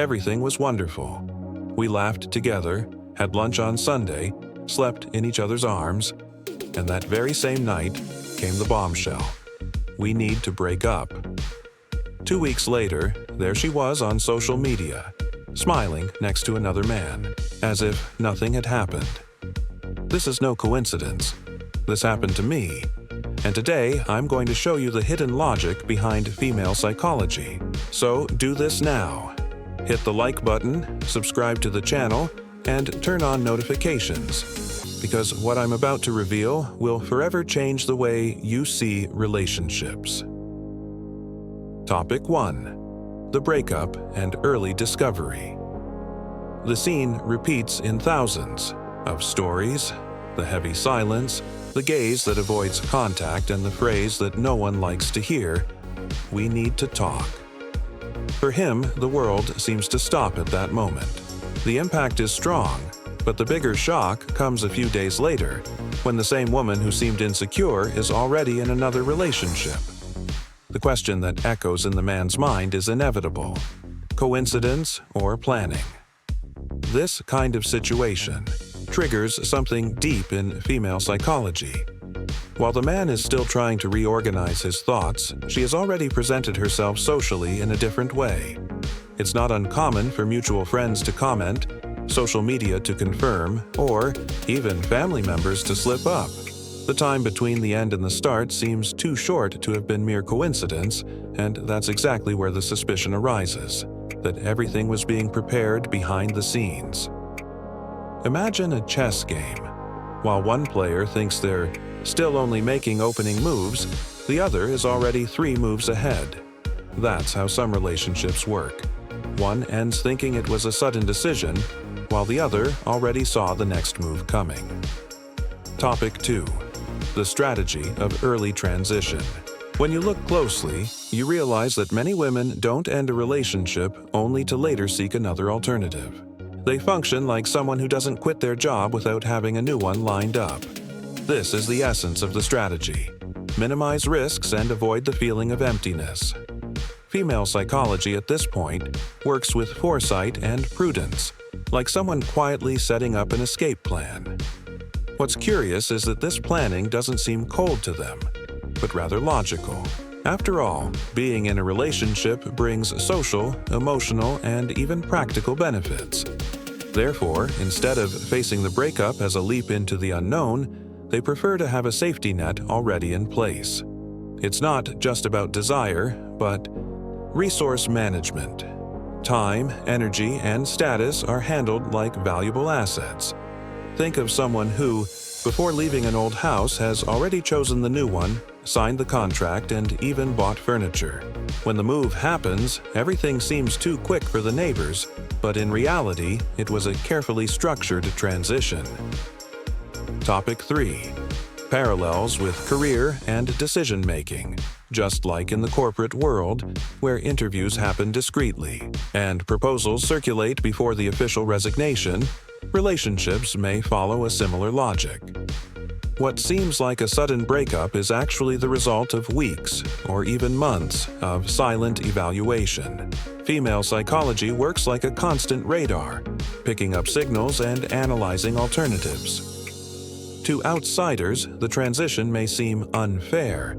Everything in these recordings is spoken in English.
Everything was wonderful. We laughed together, had lunch on Sunday, slept in each other's arms, and that very same night came the bombshell. We need to break up. 2 weeks later, there she was on social media, smiling next to another man, as if nothing had happened. This is no coincidence. This happened to me. And today, I'm going to show you the hidden logic behind female psychology. So do this now. Hit the like button, subscribe to the channel, and turn on notifications. Because what I'm about to reveal will forever change the way you see relationships. Topic 1. The breakup and early discovery. The scene repeats in thousands of stories, the heavy silence, the gaze that avoids contact, and the phrase that no one likes to hear, "We need to talk." For him, the world seems to stop at that moment. The impact is strong, but the bigger shock comes a few days later, when the same woman who seemed insecure is already in another relationship. The question that echoes in the man's mind is inevitable: coincidence or planning? This kind of situation triggers something deep in female psychology. While the man is still trying to reorganize his thoughts, she has already presented herself socially in a different way. It's not uncommon for mutual friends to comment, social media to confirm, or even family members to slip up. The time between the end and the start seems too short to have been mere coincidence, and that's exactly where the suspicion arises, that everything was being prepared behind the scenes. Imagine a chess game. While one player thinks they're still only making opening moves, the other is already 3 moves ahead. That's how some relationships work. One ends thinking it was a sudden decision, while the other already saw the next move coming. Topic 2. The strategy of early transition. When you look closely, you realize that many women don't end a relationship only to later seek another alternative. They function like someone who doesn't quit their job without having a new one lined up. This is the essence of the strategy. Minimize risks and avoid the feeling of emptiness. Female psychology at this point works with foresight and prudence, like someone quietly setting up an escape plan. What's curious is that this planning doesn't seem cold to them, but rather logical. After all, being in a relationship brings social, emotional, and even practical benefits. Therefore, instead of facing the breakup as a leap into the unknown, they prefer to have a safety net already in place. It's not just about desire, but resource management. Time, energy, and status are handled like valuable assets. Think of someone who, before leaving an old house, has already chosen the new one, signed the contract, and even bought furniture. When the move happens, everything seems too quick for the neighbors, but in reality, it was a carefully structured transition. Topic 3. Parallels with career and decision-making. Just like in the corporate world, where interviews happen discreetly and proposals circulate before the official resignation, relationships may follow a similar logic. What seems like a sudden breakup is actually the result of weeks, or even months, of silent evaluation. Female psychology works like a constant radar, picking up signals and analyzing alternatives. To outsiders, the transition may seem unfair,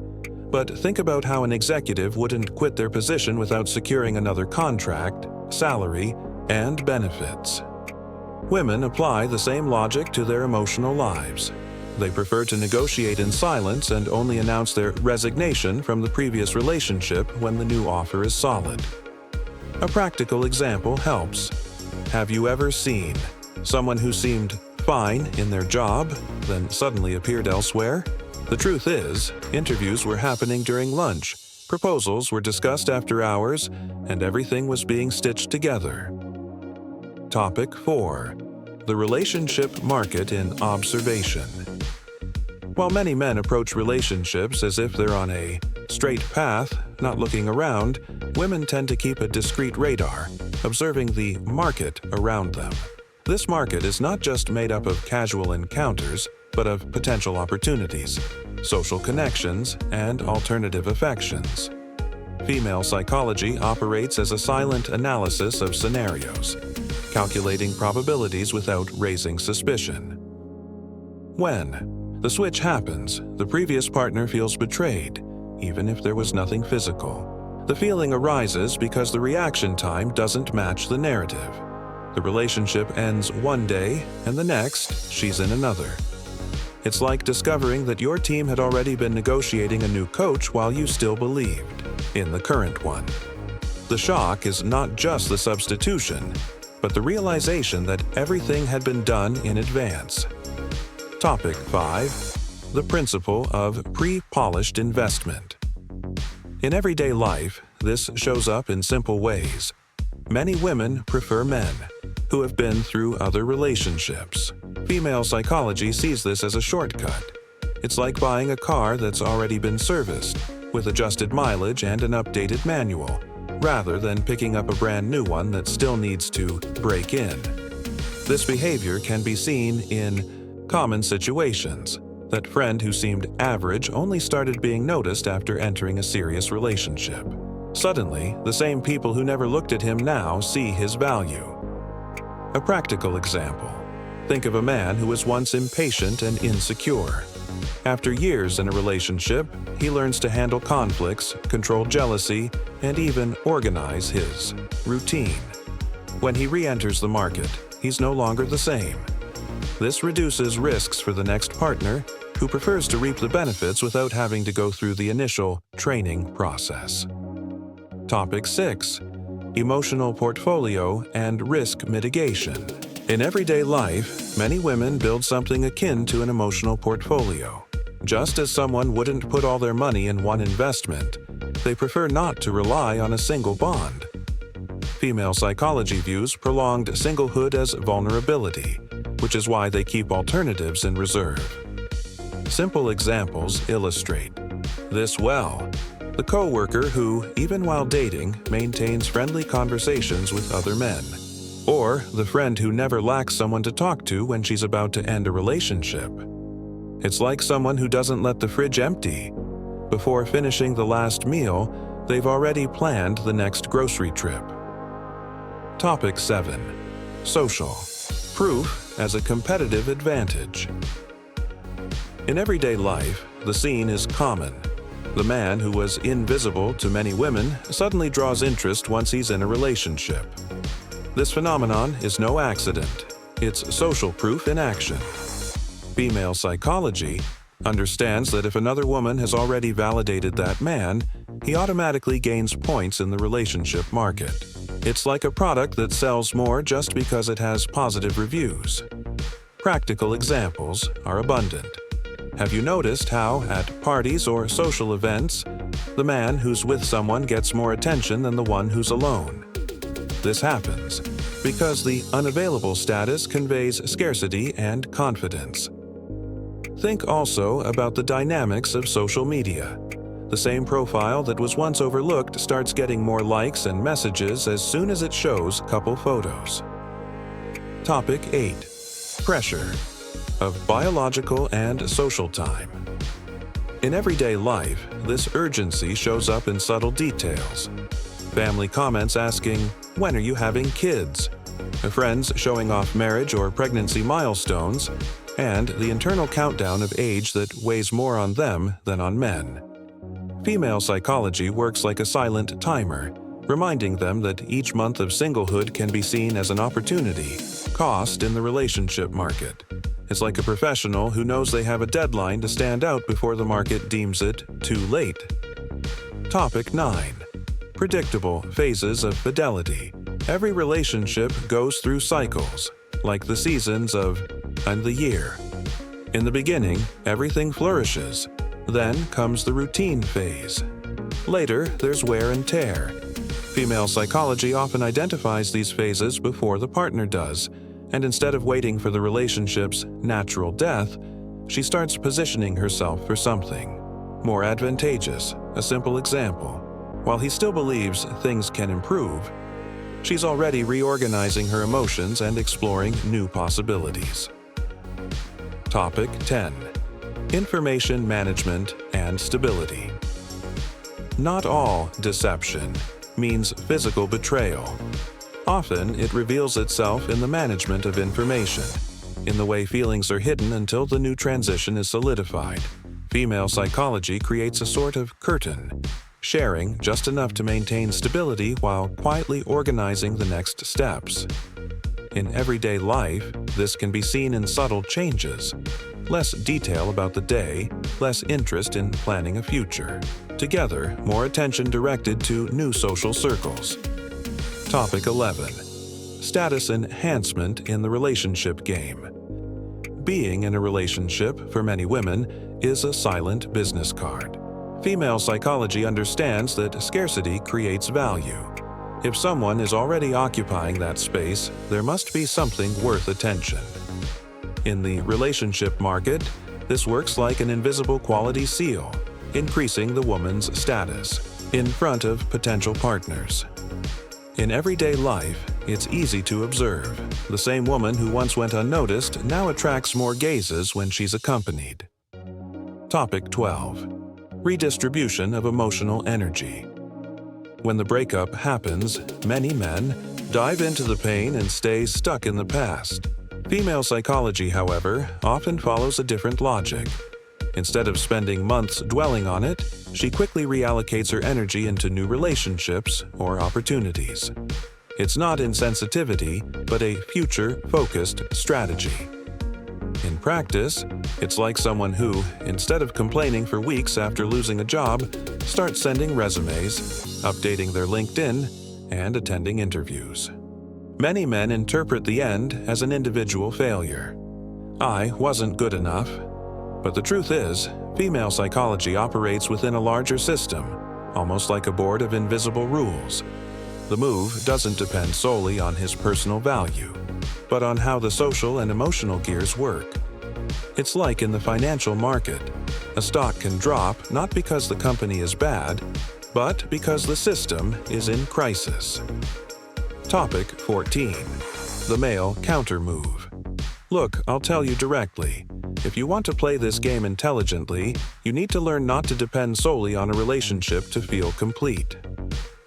but think about how an executive wouldn't quit their position without securing another contract, salary, and benefits. Women apply the same logic to their emotional lives. They prefer to negotiate in silence and only announce their resignation from the previous relationship when the new offer is solid. A practical example helps. Have you ever seen someone who seemed fine in their job, then suddenly appeared elsewhere? The truth is, interviews were happening during lunch, proposals were discussed after hours, and everything was being stitched together. Topic 4. The relationship market in observation. While many men approach relationships as if they're on a straight path, not looking around, women tend to keep a discreet radar, observing the market around them. This market is not just made up of casual encounters, but of potential opportunities, social connections, and alternative affections. Female psychology operates as a silent analysis of scenarios, calculating probabilities without raising suspicion. When the switch happens, the previous partner feels betrayed, even if there was nothing physical. The feeling arises because the reaction time doesn't match the narrative. The relationship ends one day, and the next, she's in another. It's like discovering that your team had already been negotiating a new coach while you still believed in the current one. The shock is not just the substitution, but the realization that everything had been done in advance. Topic 5. The principle of pre-polished investment. In everyday life, this shows up in simple ways. Many women prefer men who have been through other relationships. Female psychology sees this as a shortcut. It's like buying a car that's already been serviced, with adjusted mileage and an updated manual, rather than picking up a brand new one that still needs to break in. This behavior can be seen in common situations. That friend who seemed average only started being noticed after entering a serious relationship. Suddenly, the same people who never looked at him now see his value. A practical example. Think of a man who was once impatient and insecure. After years in a relationship, he learns to handle conflicts, control jealousy, and even organize his routine. When he re-enters the market, he's no longer the same. This reduces risks for the next partner, who prefers to reap the benefits without having to go through the initial training process. Topic 6. Emotional portfolio and risk mitigation. In everyday life, many women build something akin to an emotional portfolio. Just as someone wouldn't put all their money in one investment, they prefer not to rely on a single bond. Female psychology views prolonged singlehood as vulnerability, which is why they keep alternatives in reserve. Simple examples illustrate this well. The coworker who, even while dating, maintains friendly conversations with other men. Or the friend who never lacks someone to talk to when she's about to end a relationship. It's like someone who doesn't let the fridge empty. Before finishing the last meal, they've already planned the next grocery trip. Topic 7. Social proof as a competitive advantage. In everyday life, the scene is common. The man who was invisible to many women suddenly draws interest once he's in a relationship. This phenomenon is no accident. It's social proof in action. Female psychology understands that if another woman has already validated that man, he automatically gains points in the relationship market. It's like a product that sells more just because it has positive reviews. Practical examples are abundant. Have you noticed how, at parties or social events, the man who's with someone gets more attention than the one who's alone? This happens because the unavailable status conveys scarcity and confidence. Think also about the dynamics of social media. The same profile that was once overlooked starts getting more likes and messages as soon as it shows couple photos. Topic 8. Pressure of biological and social time. In everyday life, this urgency shows up in subtle details. Family comments asking, "When are you having kids?" Friends showing off marriage or pregnancy milestones, and the internal countdown of age that weighs more on them than on men. Female psychology works like a silent timer, reminding them that each month of singlehood can be seen as an opportunity cost in the relationship market. It's like a professional who knows they have a deadline to stand out before the market deems it too late. Topic 9. Predictable phases of fidelity. Every relationship goes through cycles, like the seasons of and the year. In the beginning, everything flourishes. Then comes the routine phase. Later, there's wear and tear. Female psychology often identifies these phases before the partner does, and instead of waiting for the relationship's natural death, she starts positioning herself for something more advantageous. A simple example. While he still believes things can improve, she's already reorganizing her emotions and exploring new possibilities. Topic 10. Information management and stability. Not all deception means physical betrayal. Often, it reveals itself in the management of information, in the way feelings are hidden until the new transition is solidified. Female psychology creates a sort of curtain, sharing just enough to maintain stability while quietly organizing the next steps. In everyday life, this can be seen in subtle changes. Less detail about the day, less interest in planning a future. Together, more attention directed to new social circles. Topic 11. Status enhancement in the relationship game. Being in a relationship, for many women, is a silent business card. Female psychology understands that scarcity creates value. If someone is already occupying that space, there must be something worth attention. In the relationship market, this works like an invisible quality seal, increasing the woman's status in front of potential partners. In everyday life, it's easy to observe. The same woman who once went unnoticed now attracts more gazes when she's accompanied. Topic 12. Redistribution of emotional energy. When the breakup happens, many men dive into the pain and stay stuck in the past. Female psychology, however, often follows a different logic. Instead of spending months dwelling on it, she quickly reallocates her energy into new relationships or opportunities. It's not insensitivity, but a future-focused strategy. In practice, it's like someone who, instead of complaining for weeks after losing a job, starts sending resumes, updating their LinkedIn, and attending interviews. Many men interpret the end as an individual failure. I wasn't good enough. But the truth is, female psychology operates within a larger system, almost like a board of invisible rules. The move doesn't depend solely on his personal value, but on how the social and emotional gears work. It's like in the financial market. A stock can drop not because the company is bad, but because the system is in crisis. Topic 14. The male counter-move. Look, I'll tell you directly. If you want to play this game intelligently, you need to learn not to depend solely on a relationship to feel complete.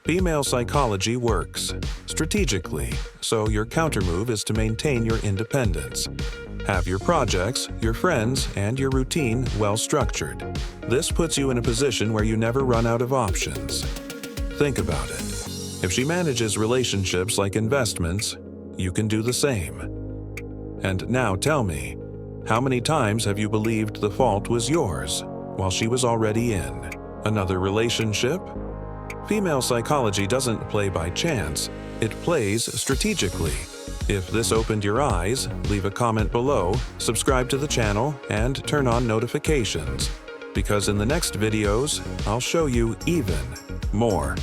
Female psychology works strategically, so your countermove is to maintain your independence. Have your projects, your friends, and your routine well structured. This puts you in a position where you never run out of options. Think about it. If she manages relationships like investments, you can do the same. And now tell me, how many times have you believed the fault was yours while she was already in another relationship? Female psychology doesn't play by chance, it plays strategically. If this opened your eyes, leave a comment below, subscribe to the channel, and turn on notifications. Because in the next videos, I'll show you even more.